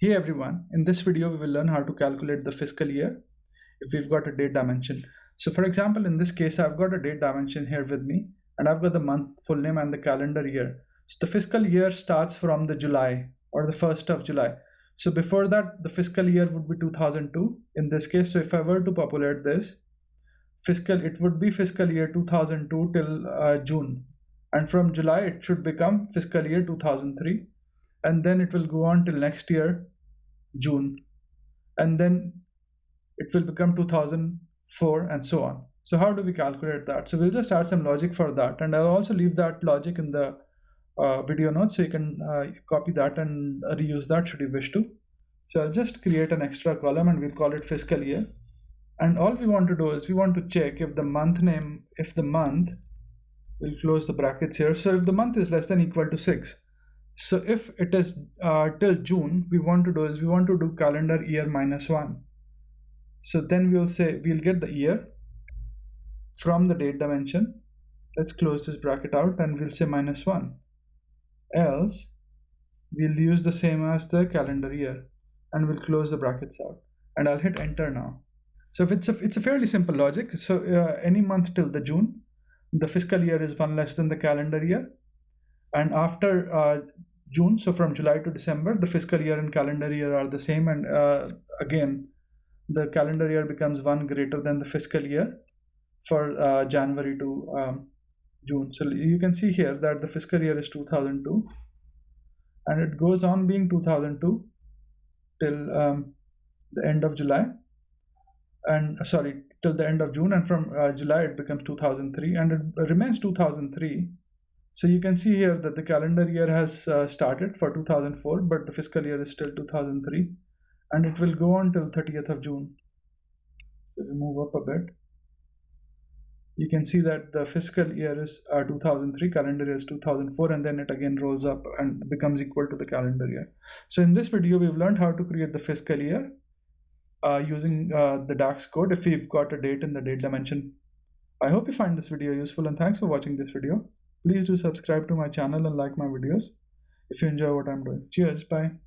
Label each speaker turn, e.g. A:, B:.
A: Hey everyone, in this video we will learn how to calculate the fiscal year if we've got a date dimension. So for example, in this case I've got a date dimension here with me and I've got the month, full name and the calendar year. So the fiscal year starts from the July or the 1st of July. So before that the fiscal year would be 2002 in this case. So if I were to populate this, it would be fiscal year 2002 till June, and from July it should become fiscal year 2003, and then it will go on till next year June, and then it will become 2004 and so on. So how do we calculate that? So we'll just add some logic for that, and I'll also leave that logic in the video notes so you can copy that and reuse that should you wish to. So I'll just create an extra column and we'll call it fiscal year. And all we want to do is we want to check if the month name, we'll close the brackets here. So if the month is less than equal to 6. So if it is till June, we want to do calendar year -1. So then we'll get the year from the date dimension. Let's close this bracket out and we'll say -1. Else we'll use the same as the calendar year and we'll close the brackets out. And I'll hit enter now. So if it's a fairly simple logic. So any month till the June, the fiscal year is 1 less than the calendar year, and after June, so from July to December, the fiscal year and calendar year are the same, and again the calendar year becomes 1 greater than the fiscal year for January to June. So you can see here that the fiscal year is 2002 and it goes on being 2002 till the end of July, and till the end of June, and from July it becomes 2003 and it remains 2003. So you can see here that the calendar year has started for 2004, but the fiscal year is still 2003 and it will go on till 30th of June. So we move up a bit. You can see that the fiscal year is 2003, calendar year is 2004, and then it again rolls up and becomes equal to the calendar year. So in this video we've learned how to create the fiscal year using the DAX code if we've got a date in the date dimension. I hope you find this video useful and thanks for watching this video. Please do subscribe to my channel and like my videos if you enjoy what I'm doing. Cheers, bye.